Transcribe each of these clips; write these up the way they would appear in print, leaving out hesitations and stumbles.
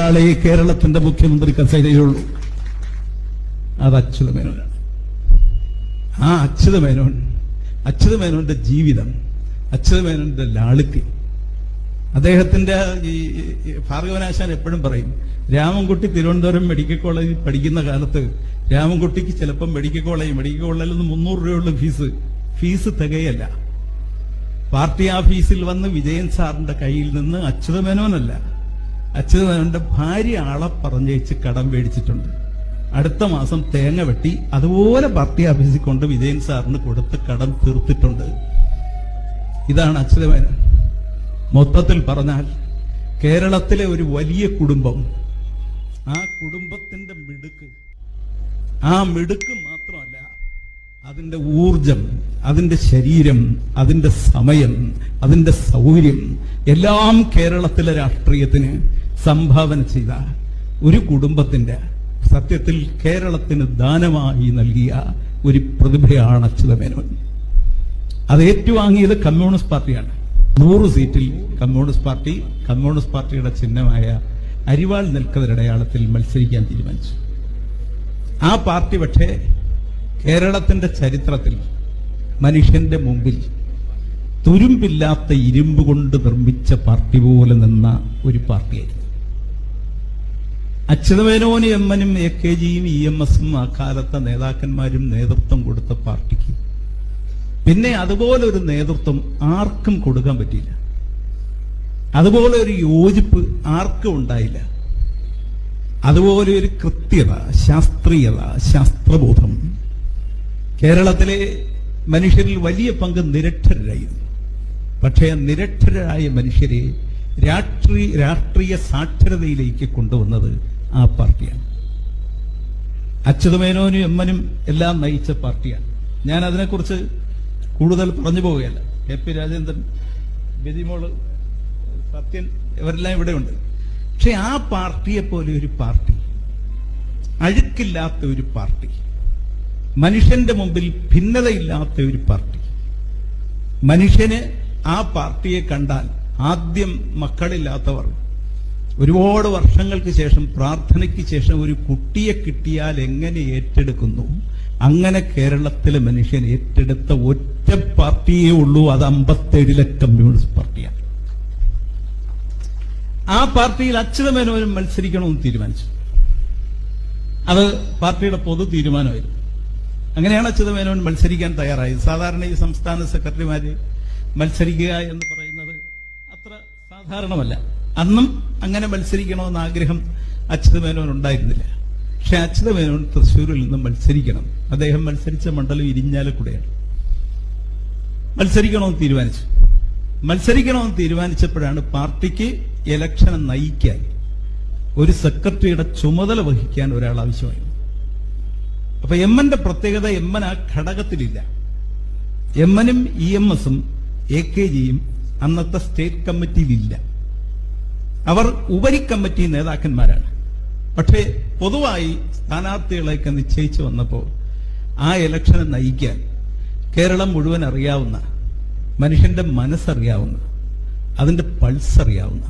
ഒരാളെ കേരളത്തിന്റെ മുഖ്യമന്ത്രി കസേരയിലുള്ളൂ, അത് അച്യുത മേനോനാണ്. ആ അച്യുത മേനോന്റെ ജീവിതം, അച്യുത മേനോന്റെ ലാളിത്യം, അദ്ദേഹത്തിന്റെ ഈ ഭാർഗവനാശാൻ എപ്പോഴും പറയും, രാമൻകുട്ടി തിരുവനന്തപുരം മെഡിക്കൽ കോളേജിൽ പഠിക്കുന്ന കാലത്ത് രാമൻകുട്ടിക്ക് ചിലപ്പോൾ മെഡിക്കൽ കോളേജിൽ നിന്ന് 300 രൂപയുള്ള ഫീസ് തികയല്ല. പാർട്ടി ഓഫീസിൽ വന്ന് വിജയൻ സാറിന്റെ കയ്യിൽ നിന്ന് അച്യുത മേനോനല്ല, അച്യുത മേനോന്റെ ഭാര്യ ആളെ പറഞ്ഞയച്ച് കടം മേടിച്ചിട്ടുണ്ട്. അടുത്ത മാസം തേങ്ങ വെട്ടി അതുപോലെ പാർട്ടി ഓഫീസിൽ കൊണ്ട് വിജയൻ സാറിന് കൊടുത്ത് കടം തീർത്തിട്ടുണ്ട്. ഇതാണ് അച്യുത മേനോൻ. മൊത്തത്തിൽ പറഞ്ഞാൽ കേരളത്തിലെ ഒരു വലിയ കുടുംബം, ആ കുടുംബത്തിന്റെ മിടുക്ക് മാത്രമല്ല, അതിന്റെ ഊർജം, അതിന്റെ ശരീരം, അതിന്റെ സമയം, അതിന്റെ സൗകര്യം എല്ലാം കേരളത്തിലെ രാഷ്ട്രീയത്തിന് സംഭാവന ചെയ്ത ഒരു കുടുംബത്തിന്റെ, സത്യത്തിൽ കേരളത്തിന് ദാനമായി നൽകിയ ഒരു പ്രതിഭയാണ് അച്യുത മേനോൻ. അത് ഏറ്റുവാങ്ങിയത് കമ്മ്യൂണിസ്റ്റ് പാർട്ടിയാണ്. 100 സീറ്റിൽ കമ്മ്യൂണിസ്റ്റ് പാർട്ടിയുടെ ചിഹ്നമായ അരിവാൾ നെൽക്കതിരടയാളത്തിൽ മത്സരിക്കാൻ തീരുമാനിച്ചു. ആ പാർട്ടി പക്ഷേ കേരളത്തിന്റെ ചരിത്രത്തിൽ മനുഷ്യന്റെ മുമ്പിൽ തുരുമ്പില്ലാത്ത ഇരുമ്പ് കൊണ്ട് നിർമ്മിച്ച പാർട്ടി പോലെ നിന്ന ഒരു പാർട്ടിയായിരുന്നു. അച്യുത മേനോനും എമ്മനും AKGയും EMSും ആ കാലത്തെ നേതാക്കന്മാരും നേതൃത്വം കൊടുത്ത പാർട്ടിക്ക് പിന്നെ അതുപോലെ ഒരു നേതൃത്വം ആർക്കും കൊടുക്കാൻ പറ്റിയില്ല. അതുപോലെ ഒരു യോജിപ്പ് ആർക്കും ഉണ്ടായില്ല. അതുപോലെ ഒരു കൃത്യത, ശാസ്ത്രീയത, ശാസ്ത്രബോധം കേരളത്തിലെ മനുഷ്യരിൽ വലിയ പങ്ക് നിരക്ഷരരായിരുന്നു. പക്ഷേ നിരക്ഷരരായ മനുഷ്യരെ രാഷ്ട്രീയ സാക്ഷരതയിലേക്ക് കൊണ്ടുവന്നത് ആ പാർട്ടിയാണ്. അച്യുത മേനോനും എമ്മനും എല്ലാം നയിച്ച പാർട്ടിയാണ്. ഞാൻ അതിനെക്കുറിച്ച് കൂടുതൽ പറഞ്ഞു പോവുകയല്ല. KP രാജേന്ദ്രൻ, ബിജിമോള്, സത്യൻ ഇവരെല്ലാം ഇവിടെയുണ്ട്. പക്ഷെ ആ പാർട്ടിയെ പോലെ ഒരു പാർട്ടി, അഴുക്കില്ലാത്ത ഒരു പാർട്ടി, മനുഷ്യന്റെ മുമ്പിൽ ഭിന്നതയില്ലാത്ത ഒരു പാർട്ടി, മനുഷ്യന് ആ പാർട്ടിയെ കണ്ടാൽ ആദ്യം മക്കളില്ലാത്തവർ ഒരുപാട് വർഷങ്ങൾക്ക് ശേഷം, പ്രാർത്ഥനയ്ക്ക് ശേഷം ഒരു കുട്ടിയെ കിട്ടിയാൽ എങ്ങനെ ഏറ്റെടുക്കുന്നു, അങ്ങനെ കേരളത്തിലെ മനുഷ്യൻ ഏറ്റെടുത്ത ഒറ്റ പാർട്ടിയേ ഉള്ളൂ. അത് 57-ലെ കമ്മ്യൂണിസ്റ്റ് പാർട്ടിയാണ്. ആ പാർട്ടിയിൽ അച്യുത മേനോനും മത്സരിക്കണമെന്ന് തീരുമാനിച്ചു. അത് പാർട്ടിയുടെ പൊതു തീരുമാനമായിരുന്നു. അങ്ങനെയാണ് അച്യുത മേനോൻ മത്സരിക്കാൻ തയ്യാറായത്. സാധാരണ ഈ സംസ്ഥാന സെക്രട്ടറിമാര് മത്സരിക്കുക എന്ന് പറയുന്നത് അത്ര സാധാരണമല്ല. അന്നും അങ്ങനെ മത്സരിക്കണമെന്ന ആഗ്രഹം അച്യുത മേനോൻ ഉണ്ടായിരുന്നില്ല. പക്ഷെ അച്യുത മേനോൻ തൃശ്ശൂരിൽ നിന്ന് മത്സരിക്കണം. അദ്ദേഹം മത്സരിച്ച മണ്ഡലം ഇരിഞ്ഞാലക്കുടയാണ്. മത്സരിക്കണമെന്ന് തീരുമാനിച്ചപ്പോഴാണ് പാർട്ടിക്ക് ഇലക്ഷനെ നയിക്കാൻ ഒരു സെക്രട്ടറിയുടെ ചുമതല വഹിക്കാൻ ഒരാൾ ആവശ്യമായി. അപ്പൊ എമ്മന്റെ പ്രത്യേകത, എമ്മൻ ആ ഘടകത്തിലില്ല. എമ്മനും EMSും AKGയും അന്നത്തെ സ്റ്റേറ്റ് കമ്മിറ്റിയിലില്ല. അവർ ഉപരി കമ്മിറ്റി നേതാക്കന്മാരാണ്. പക്ഷേ പൊതുവായി സ്ഥാനാർത്ഥികളെയൊക്കെ നിശ്ചയിച്ചു വന്നപ്പോൾ ആ ഇലക്ഷനെ നയിക്കാൻ കേരളം മുഴുവൻ അറിയാവുന്ന, മനുഷ്യന്റെ മനസ്സറിയാവുന്ന, അതിന്റെ പൾസ് അറിയാവുന്ന,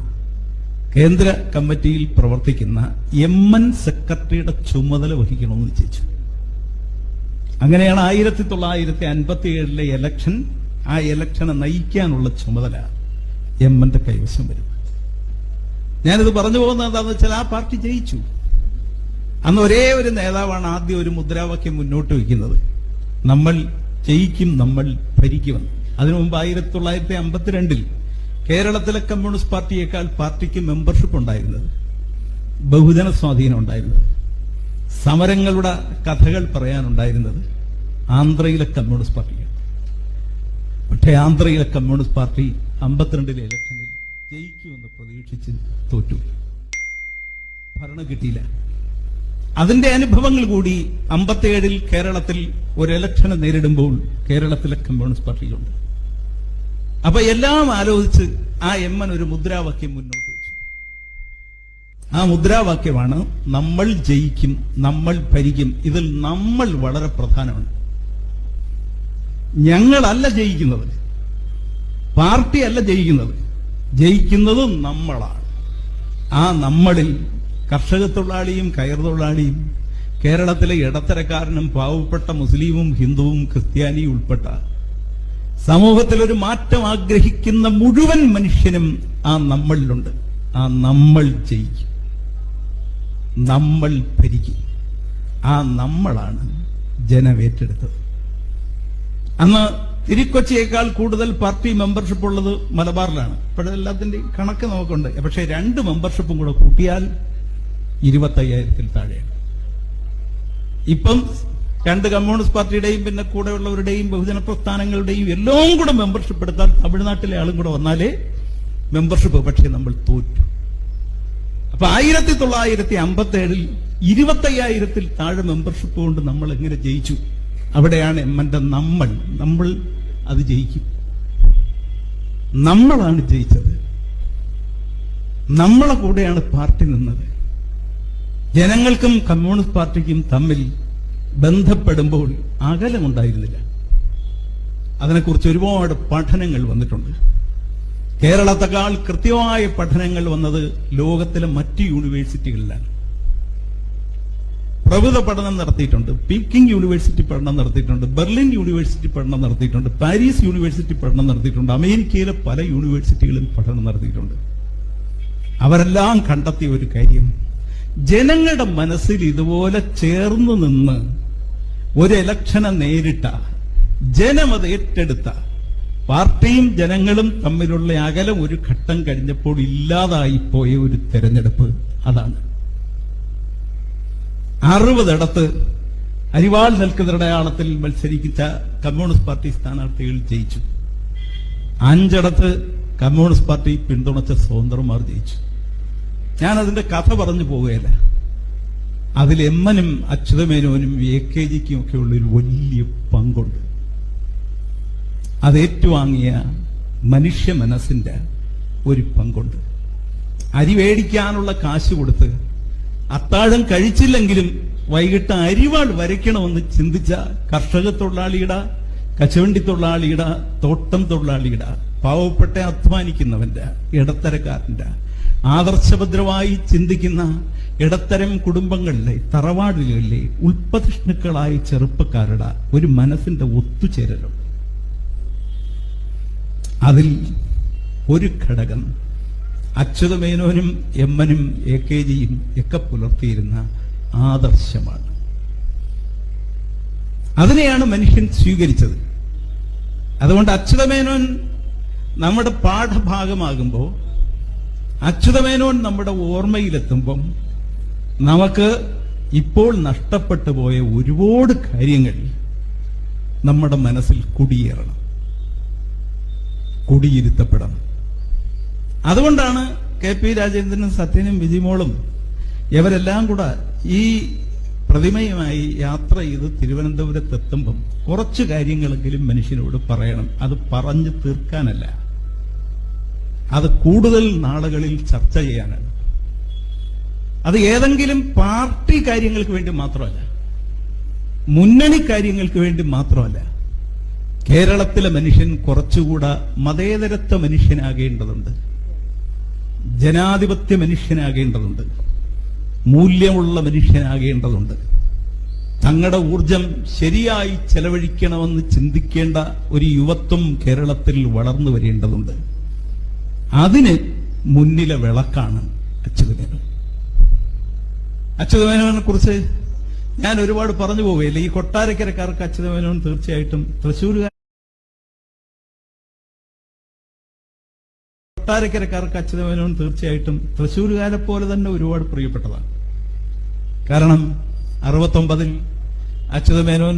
കേന്ദ്ര കമ്മിറ്റിയിൽ പ്രവർത്തിക്കുന്ന എമ്മൻ സെക്രട്ടറിയുടെ ചുമതല വഹിക്കണമെന്ന് നിശ്ചയിച്ചു. അങ്ങനെയാണ് 1957-ലെ ഇലക്ഷൻ, ആ ഇലക്ഷനെ നയിക്കാനുള്ള ചുമതല എമ്മന്റെ കൈവശം വരുന്നത്. ഞാനിത് പറഞ്ഞു പോകുന്നത് എന്താണെന്ന് വെച്ചാൽ ആ പാർട്ടി ജയിച്ചു. അന്ന് ഒരേ ഒരു നേതാവാണ് ആദ്യം ഒരു മുദ്രാവാക്യം മുന്നോട്ട് വയ്ക്കുന്നത്, നമ്മൾ ജയിക്കും, നമ്മൾ ഭരിക്കുമെന്ന്. അതിനു മുമ്പ് 1952-ൽ കേരളത്തിലെ കമ്മ്യൂണിസ്റ്റ് പാർട്ടിയേക്കാൾ പാർട്ടിക്ക് മെമ്പർഷിപ്പ് ഉണ്ടായിരുന്നത്, ബഹുജന സ്വാധീനം ഉണ്ടായിരുന്നത്, സമരങ്ങളുടെ കഥകൾ പറയാനുണ്ടായിരുന്നത് ആന്ധ്രയിലെ കമ്മ്യൂണിസ്റ്റ് പാർട്ടിയാണ്. പക്ഷേ ആന്ധ്രയിലെ കമ്മ്യൂണിസ്റ്റ് പാർട്ടി 52-ലെ ഇലക്ഷനിൽ ജയിക്കുമെന്ന് പ്രതീക്ഷിച്ച് തോറ്റു, ഭരണം കിട്ടിയില്ല. അതിന്റെ അനുഭവങ്ങൾ കൂടി 57-ൽ കേരളത്തിൽ ഒരു ഇലക്ഷനെ നേരിടുമ്പോൾ കേരളത്തിലെ കമ്മ്യൂണിസ്റ്റ് പാർട്ടിയിലുണ്ട്. അപ്പൊ എല്ലാം ആലോചിച്ച് ആ എമ്മൻ ഒരു മുദ്രാവാക്യം മുന്നോട്ട് വെച്ചു. ആ മുദ്രാവാക്യമാണ് നമ്മൾ ജയിക്കും, നമ്മൾ ഭരിക്കും. ഇതിൽ നമ്മൾ വളരെ പ്രധാനമാണ്. ഞങ്ങളല്ല ജയിക്കുന്നത്, പാർട്ടിയല്ല ജയിക്കുന്നത്, ജയിക്കുന്നത് നമ്മളാണ്. ആ നമ്മളിൽ കർഷക തൊഴിലാളിയും കയർ തൊഴിലാളിയും കേരളത്തിലെ ഇടത്തരക്കാരനും പാവപ്പെട്ട മുസ്ലിമും ഹിന്ദുവും ക്രിസ്ത്യാനിയും ഉൾപ്പെട്ട സമൂഹത്തിലൊരു മാറ്റം ആഗ്രഹിക്കുന്ന മുഴുവൻ മനുഷ്യനും ആ നമ്മളിലുണ്ട്. ആ നമ്മൾ ജയിക്കും, നമ്മൾ ഭരിക്കും. ആ നമ്മളാണ് ജനമേറ്റെടുത്തത്. അന്ന് തിരുക്കൊച്ചിയേക്കാൾ കൂടുതൽ പാർട്ടി മെമ്പർഷിപ്പ് ഉള്ളത് മലബാറിലാണ്. ഇപ്പോഴെല്ലാത്തിന്റെയും കണക്ക് നമുക്കുണ്ട്. പക്ഷേ 2 മെമ്പർഷിപ്പും കൂടെ കൂട്ടിയാൽ 25,000-ൽ താഴെയാണ്. ഇപ്പം 2 കമ്മ്യൂണിസ്റ്റ് പാർട്ടിയുടെയും പിന്നെ കൂടെയുള്ളവരുടെയും ബഹുജന പ്രസ്ഥാനങ്ങളുടെയും എല്ലാം കൂടെ മെമ്പർഷിപ്പ് എടുത്താൽ തമിഴ്നാട്ടിലെ ആളും കൂടെ വന്നാലേ മെമ്പർഷിപ്പ്. പക്ഷേ നമ്മൾ തോറ്റു. അപ്പൊ 1957-ൽ 25,000-ൽ താഴെ മെമ്പർഷിപ്പ് കൊണ്ട് നമ്മൾ എങ്ങനെ ജയിച്ചു? അവിടെയാണ് എമ്മന്റെ നമ്മൾ അത് ജയിക്കും. നമ്മളാണ് ജയിച്ചത്. നമ്മളെ കൂടെയാണ് പാർട്ടി നിന്നത്. ജനങ്ങൾക്കും കമ്മ്യൂണിസ്റ്റ് പാർട്ടിക്കും തമ്മിൽ ബന്ധപ്പെടുമ്പോൾ അകലമുണ്ടായിരുന്നില്ല. അതിനെക്കുറിച്ച് ഒരുപാട് പഠനങ്ങൾ വന്നിട്ടുണ്ട്. കേരളത്തെക്കാൾ കൃത്യമായ പഠനങ്ങൾ വന്നത് ലോകത്തിലെ മറ്റ് യൂണിവേഴ്സിറ്റികളിലാണ്. പ്രഭുത പഠനം നടത്തിയിട്ടുണ്ട്. പീക്കിംഗ് യൂണിവേഴ്സിറ്റി പഠനം നടത്തിയിട്ടുണ്ട്. ബെർലിൻ യൂണിവേഴ്സിറ്റി പഠനം നടത്തിയിട്ടുണ്ട്. പാരീസ് യൂണിവേഴ്സിറ്റി പഠനം നടത്തിയിട്ടുണ്ട്. അമേരിക്കയിലെ പല യൂണിവേഴ്സിറ്റികളും പഠനം നടത്തിയിട്ടുണ്ട്. അവരെല്ലാം കണ്ടെത്തിയ ഒരു കാര്യം, ജനങ്ങളുടെ മനസ്സിൽ ഇതുപോലെ ചേർന്ന് നിന്ന് ഒരു ഇലക്ഷനെ നേരിട്ട, ജനമത് ഏറ്റെടുത്ത, പാർട്ടിയും ജനങ്ങളും തമ്മിലുള്ള അകലം ഒരു ഘട്ടം കഴിഞ്ഞപ്പോൾ ഇല്ലാതായിപ്പോയ ഒരു തെരഞ്ഞെടുപ്പ് അതാണ്. 60 അരിവാൾ നെൽക്കതിരടയാളത്തിൽ മത്സരിച്ച കമ്മ്യൂണിസ്റ്റ് പാർട്ടി സ്ഥാനാർത്ഥികൾ ജയിച്ചു. 5 കമ്മ്യൂണിസ്റ്റ് പാർട്ടി പിന്തുണച്ച സ്വതന്ത്രന്മാർ ജയിച്ചു. ഞാനതിന്റെ കഥ പറഞ്ഞു പോവുകയല്ല. അതിൽ എമ്മനും അച്യുതമേനോനും AKGക്കും ഒക്കെ ഉള്ളൊരു വലിയ പങ്കുണ്ട്. അത് ഏറ്റുവാങ്ങിയ മനുഷ്യ മനസ്സിന്റെ ഒരു പങ്കുണ്ട്. അരി മേടിക്കാനുള്ള കാശ് കൊടുത്ത് അത്താഴം കഴിച്ചില്ലെങ്കിലും വൈകിട്ട് അരിവാൾ വരയ്ക്കണമെന്ന് ചിന്തിച്ച കർഷക തൊഴിലാളിയുടെ, കച്ചവണ്ടി തൊഴിലാളിയുടെ, തോട്ടം തൊഴിലാളിയുടെ, പാവപ്പെട്ട അധ്വാനിക്കുന്നവന്റെ, ഇടത്തരക്കാരന്റെ, ആദർശഭദ്രമായി ചിന്തിക്കുന്ന ഇടത്തരം കുടുംബങ്ങളിലെ, തറവാടുകളിലെ ഉൽപ്പതിഷ്ണുക്കളായ ചെറുപ്പക്കാരുടെ ഒരു മനസ്സിന്റെ ഒത്തുചേരലുണ്ട്. അതിൽ ഒരു ഘടകം അച്യുതമേനോനും എമ്മനും AKGയും ഒക്കെ പുലർത്തിയിരുന്ന ആദർശമാണ്. അതിനെയാണ് മനുഷ്യൻ സ്വീകരിച്ചത്. അതുകൊണ്ട് അച്യുതമേനോൻ നമ്മുടെ പാഠഭാഗമാകുമ്പോൾ, അച്യുതമേനോൻ നമ്മുടെ ഓർമ്മയിലെത്തുമ്പം നമുക്ക് ഇപ്പോൾ നഷ്ടപ്പെട്ടു പോയ ഒരുപാട് കാര്യങ്ങൾ നമ്മുടെ മനസ്സിൽ കുടിയേറണം, കുടിയിരുത്തപ്പെടണം. അതുകൊണ്ടാണ് KP രാജേന്ദ്രനും സത്യനും വിജിമോളും ഇവരെല്ലാം കൂടെ ഈ പ്രതിമയുമായി യാത്ര ചെയ്ത് തിരുവനന്തപുരത്തെത്തുമ്പം കുറച്ചു കാര്യങ്ങളെങ്കിലും മനുഷ്യനോട് പറയണം. അത് പറഞ്ഞു തീർക്കാനല്ല, അത് കൂടുതൽ നാളുകളിൽ ചർച്ച ചെയ്യാനാണ്. അത് ഏതെങ്കിലും പാർട്ടി കാര്യങ്ങൾക്ക് വേണ്ടി മാത്രമല്ല, മുന്നണി കാര്യങ്ങൾക്ക് വേണ്ടി മാത്രമല്ല. കേരളത്തിലെ മനുഷ്യൻ കുറച്ചുകൂടെ മതേതരത്വ മനുഷ്യനാകേണ്ടതുണ്ട്, ജനാധിപത്യ മനുഷ്യനാകേണ്ടതുണ്ട്, മൂല്യമുള്ള മനുഷ്യനാകേണ്ടതുണ്ട്. തങ്ങളുടെ ഊർജം ശരിയായി ചെലവഴിക്കണമെന്ന് ചിന്തിക്കേണ്ട ഒരു യുവത്വം കേരളത്തിൽ വളർന്നു വരേണ്ടതുണ്ട്. അതിന് മുന്നിലെ വിളക്കാണ് അച്യുതമേനോൻ. അച്യുതമേനോനെ കുറിച്ച് ഞാൻ ഒരുപാട് പറഞ്ഞു പോവുകയില്ല. ഈ കൊട്ടാരക്കരക്കാർക്ക് അച്യുതമേനോൻ തീർച്ചയായിട്ടും തൃശ്ശൂരുകാരെ പോലെ തന്നെ ഒരുപാട് പ്രിയപ്പെട്ടതാണ്. കാരണം 69-ൽ അച്യുതമേനോൻ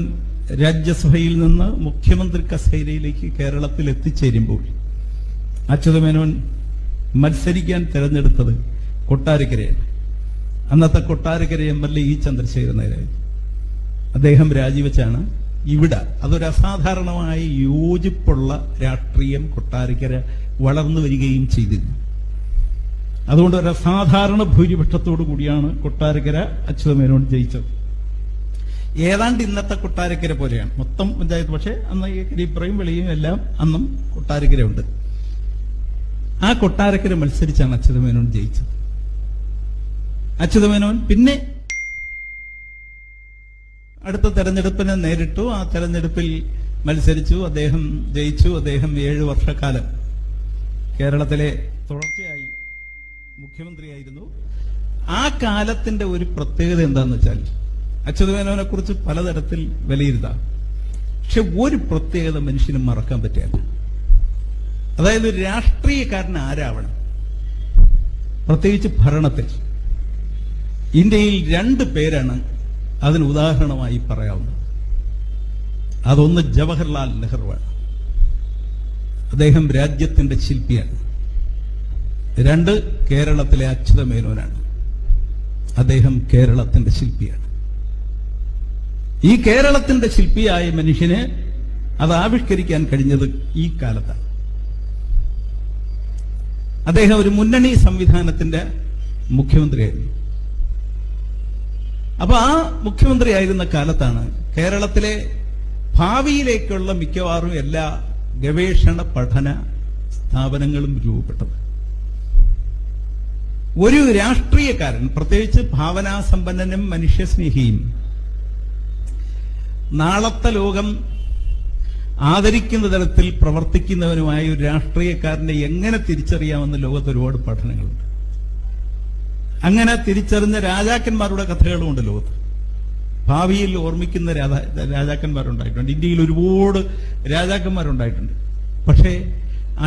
രാജ്യസഭയിൽ നിന്ന് മുഖ്യമന്ത്രി കസേരയിലേക്ക് കേരളത്തിൽ എത്തിച്ചേരുമ്പോൾ അച്യുതമേനോൻ മത്സരിക്കാൻ തെരഞ്ഞെടുത്തത് കൊട്ടാരക്കരയാണ്. അന്നത്തെ കൊട്ടാരക്കര MLA E. ചന്ദ്രശേഖരൻ നായരായിരുന്നു. അദ്ദേഹം രാജിവെച്ചാണ് ഇവിടെ, അതൊരു അസാധാരണമായ യോജിപ്പുള്ള രാഷ്ട്രീയം കൊട്ടാരക്കര വളർന്നു വരികയും ചെയ്തിരുന്നു. അതുകൊണ്ട് ഒരു അസാധാരണ ഭൂരിപക്ഷത്തോടു കൂടിയാണ് കൊട്ടാരക്കര അച്യുതമേനോൻ ജയിച്ചത്. ഏതാണ്ട് ഇന്നത്തെ കൊട്ടാരക്കര പോലെയാണ് മൊത്തം പഞ്ചായത്ത്. പക്ഷേ അന്ന് ഈ കരിപ്പുറയും വെളിയും എല്ലാം അന്നും കൊട്ടാരക്കര ഉണ്ട്. ആ കൊട്ടാരക്കര മത്സരിച്ചാണ് അച്യുതമേനോൻ ജയിച്ചത്. അച്യുതമേനോൻ പിന്നെ അടുത്ത തെരഞ്ഞെടുപ്പിനെ നേരിട്ടു. ആ തെരഞ്ഞെടുപ്പിൽ മത്സരിച്ചു. അദ്ദേഹം ജയിച്ചു. അദ്ദേഹം 7 വർഷക്കാലം കേരളത്തിലെ തുടർച്ചയായി മുഖ്യമന്ത്രിയായിരുന്നു. ആ കാലത്തിന്റെ ഒരു പ്രത്യേകത എന്താണെന്ന് വെച്ചാൽ, അച്യുതമേനോനെ കുറിച്ച് പലതരത്തിൽ വിലയിരുത്താം. പക്ഷെ ഒരു പ്രത്യേകത മനുഷ്യന് മറക്കാൻ പറ്റില്ല. അതായത് ഒരു രാഷ്ട്രീയക്കാരൻ ആരാവണം, പ്രത്യേകിച്ച് ഭരണത്തിൽ. ഇന്ത്യയിൽ 2 പേരാണ് അതിന് ഉദാഹരണമായി പറയാവുന്നത്. അതൊന്ന് ജവഹർലാൽ നെഹ്റുവാണ്. അദ്ദേഹം രാജ്യത്തിന്റെ ശില്പിയാണ്. 2 കേരളത്തിലെ അച്യുതമേനോനാണ്. അദ്ദേഹം കേരളത്തിന്റെ ശില്പിയാണ്. ഈ കേരളത്തിന്റെ ശില്പിയായ മനുഷ്യന് അത് ആവിഷ്കരിക്കാൻ കഴിഞ്ഞത് ഈ കാലത്താണ്. അദ്ദേഹം ഒരു മുന്നണി സംവിധാനത്തിന്റെ മുഖ്യമന്ത്രിയായിരുന്നു. അപ്പൊ ആ മുഖ്യമന്ത്രിയായിരുന്ന കാലത്താണ് കേരളത്തിലെ ഭാവിയിലേക്കുള്ള മിക്കവാറും എല്ലാ ഗവേഷണ പഠന സ്ഥാപനങ്ങളും രൂപപ്പെട്ടത്. ഒരു രാഷ്ട്രീയക്കാരൻ, പ്രത്യേകിച്ച് ഭാവനാസമ്പന്നനും മനുഷ്യസ്നേഹിയും നാളത്തെ ലോകം ആദരിക്കുന്ന തരത്തിൽ പ്രവർത്തിക്കുന്നവനുമായ ഒരു രാഷ്ട്രീയക്കാരനെ എങ്ങനെ തിരിച്ചറിയാമെന്ന് ലോകത്ത് ഒരുപാട് പഠനങ്ങളുണ്ട്. അങ്ങനെ തിരിച്ചറിഞ്ഞ രാജാക്കന്മാരുടെ കഥകളുമുണ്ട് ലോകത്ത്. ഭാവിയിൽ ഓർമ്മിക്കുന്ന രാജാക്കന്മാരുണ്ടായിട്ടുണ്ട്. ഇന്ത്യയിൽ ഒരുപാട് രാജാക്കന്മാരുണ്ടായിട്ടുണ്ട്. പക്ഷേ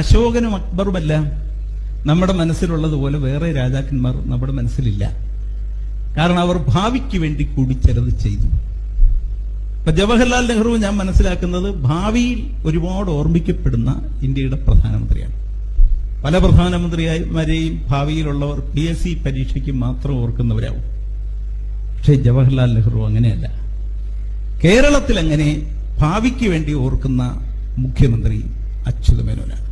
അശോകനും അക്ബറുമെല്ലാം നമ്മുടെ മനസ്സിലുള്ളതുപോലെ വേറെ രാജാക്കന്മാർ നമ്മുടെ മനസ്സിലില്ല. കാരണം അവർ ഭാവിക്ക് വേണ്ടി കൂടി ചിലത് ചെയ്തു. ഇപ്പൊ ജവഹർലാൽ നെഹ്റു ഞാൻ മനസ്സിലാക്കുന്നത് ഭാവിയിൽ ഒരുപാട് ഓർമ്മിക്കപ്പെടുന്ന ഇന്ത്യയുടെ പ്രധാനമന്ത്രിയാണ്. പല പ്രധാനമന്ത്രിമാരെയും ഭാവിയിലുള്ളവർ PSC പരീക്ഷയ്ക്ക് മാത്രം ഓർക്കുന്നവരാവും. പക്ഷേ ജവഹർലാൽ നെഹ്റു അങ്ങനെയല്ല. കേരളത്തിൽ അങ്ങനെ ഭാവിക്ക് വേണ്ടി ഓർക്കുന്ന മുഖ്യമന്ത്രി അച്യുതമേനോനാണ്.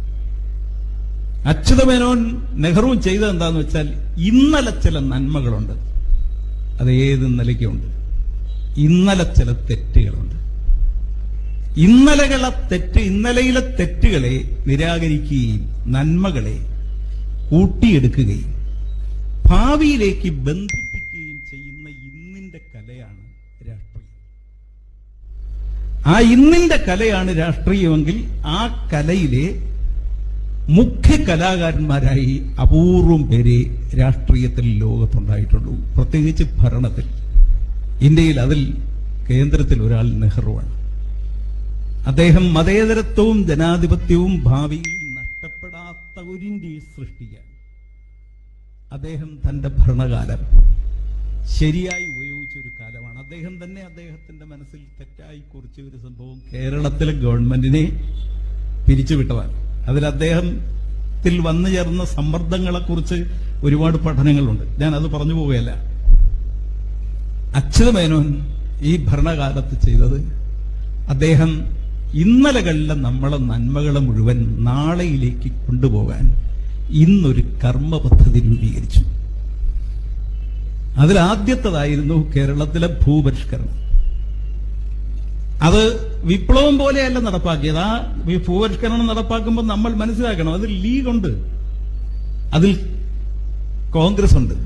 അച്യുതമേനോൻ നെഹ്റുവും ചെയ്തത് എന്താന്ന് വെച്ചാൽ, ഇന്നലെ ചില നന്മകളുണ്ട്, അത് ഏത് നിലയ്ക്കുണ്ട്. ഇന്നലെ ചില തെറ്റുകളുണ്ട്. ഇന്നലയിലെ തെറ്റുകളെ നിരാകരിക്കുകയും നന്മകളെ കൂട്ടിയെടുക്കുകയും ഭാവിയിലേക്ക് ബന്ധിപ്പിക്കുകയും ചെയ്യുന്ന ഇന്നിന്റെ കലയാണ് രാഷ്ട്രീയം. ആ ഇന്നിന്റെ കലയാണ് രാഷ്ട്രീയമെങ്കിൽ ആ കലയിലെ മുഖ്യ കലാകാരന്മാരായി അപൂർവം പേരെ രാഷ്ട്രീയത്തിൽ ലോകത്തുണ്ടായിട്ടുള്ളൂ. പ്രത്യേകിച്ച് ഭരണത്തിൽ. ഇന്ത്യയിൽ അതിൽ കേന്ദ്രത്തിൽ ഒരാൾ നെഹ്റുവാണ്. അദ്ദേഹം മതേതരത്വവും ജനാധിപത്യവും ഭാവിയിൽ നഷ്ടപ്പെടാത്ത ഒരു ഇന്ത്യയെ സൃഷ്ടിക്കാൻ അദ്ദേഹം തന്റെ ഭരണകാലം ശരിയായി ഉപയോഗിച്ച ഒരു കാലമാണ്. അദ്ദേഹം തന്നെ അദ്ദേഹത്തിന്റെ മനസ്സിൽ തെറ്റായി കുറിച്ച ഒരു സംഭവം കേരളത്തിലെ ഗവൺമെന്റിനെ പിരിച്ചുവിട്ടതാണ്. അതിൽ അദ്ദേഹത്തിൽ വന്നു ചേർന്ന സമ്മർദ്ദങ്ങളെക്കുറിച്ച് ഒരുപാട് പഠനങ്ങളുണ്ട്. ഞാൻ അത് പറഞ്ഞു പോവുകയല്ല. അച്യുതമേനോൻ ഈ ഭരണകാലത്ത് ചെയ്തത്, അദ്ദേഹം ഇന്നലകളിലെ നമ്മളെ നന്മകളെ മുഴുവൻ നാളെയിലേക്ക് കൊണ്ടുപോകാൻ ഇന്നൊരു കർമ്മ പദ്ധതി രൂപീകരിച്ചു. അതിലാദ്യത്തേതായിരുന്നു കേരളത്തിലെ ഭൂപരിഷ്കരണം. അത് വിപ്ലവം പോലെയല്ല നടപ്പാക്കിയത്. ആ ഭൂപരിഷ്കരണം നടപ്പാക്കുമ്പോൾ നമ്മൾ മനസ്സിലാക്കണം, അതിൽ ലീഗുണ്ട്, അതിൽ കോൺഗ്രസ് ഉണ്ട്.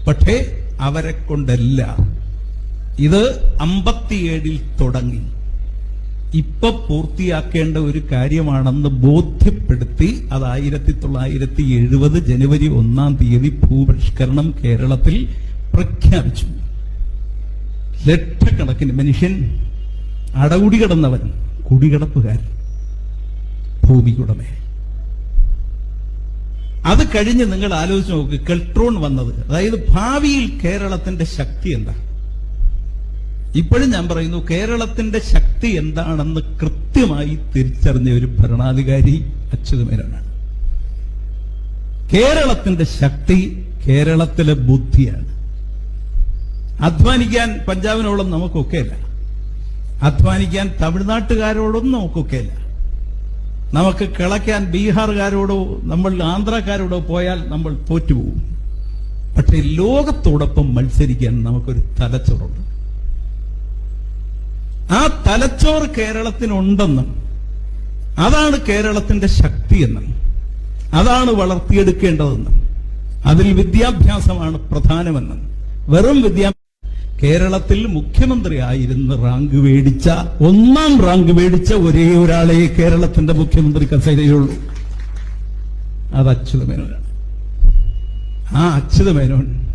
പക്ഷേ അവരെ കൊണ്ടല്ല. ഇത് 57 തുടങ്ങി ഇപ്പൊ പൂർത്തിയാക്കേണ്ട ഒരു കാര്യമാണെന്ന് ബോധ്യപ്പെടുത്തി അത് 1970 ജനുവരി 1 ഭൂപരിഷ്കരണം കേരളത്തിൽ പ്രഖ്യാപിച്ചു. ലക്ഷക്കണക്കിന് മനുഷ്യൻ, അടകുടി കിടന്നവൻ, കുടികിടപ്പുകാരൻ, ഭൂമിക്കുടമേ. അത് കഴിഞ്ഞ് നിങ്ങൾ ആലോചിച്ച് നോക്ക്, കെൽട്രോൺ വന്നത്. അതായത് ഭാവിയിൽ കേരളത്തിന്റെ ശക്തി എന്താ? ഇപ്പോഴും ഞാൻ പറയുന്നു, കേരളത്തിന്റെ ശക്തി എന്താണെന്ന് കൃത്യമായി തിരിച്ചറിഞ്ഞ ഒരു ഭരണാധികാരി അച്യുതമേനോനാണ്. കേരളത്തിന്റെ ശക്തി കേരളത്തിലെ ബുദ്ധിയാണ്. അധ്വാനിക്കാൻ പഞ്ചാബിനോളം നമുക്കൊക്കെയല്ല, അധ്വാനിക്കാൻ തമിഴ്നാട്ടുകാരോടൊന്നും നമുക്കൊക്കെയല്ല, നമുക്ക് കിളയ്ക്കാൻ ബീഹാറുകാരോടോ നമ്മൾ ആന്ധ്രാക്കാരോടോ പോയാൽ നമ്മൾ തോറ്റുപോകും. പക്ഷെ ലോകത്തോടൊപ്പം മത്സരിക്കാൻ നമുക്കൊരു തലച്ചോറുണ്ട്. ആ തലച്ചോറ് കേരളത്തിനുണ്ടെന്നും അതാണ് കേരളത്തിന്റെ ശക്തിയെന്നും അതാണ് വളർത്തിയെടുക്കേണ്ടതെന്നും അതിൽ വിദ്യാഭ്യാസമാണ് പ്രധാനമെന്ന്. വെറും കേരളത്തിൽ മുഖ്യമന്ത്രിയായിരുന്ന ഒന്നാം റാങ്ക് മേടിച്ച ഒരേ ഒരാളെ കേരളത്തിന്റെ മുഖ്യമന്ത്രി കസേരയുള്ളൂ. അത് അച്യുതമേനോനാണ്. ആ അച്യുതമേനോൻ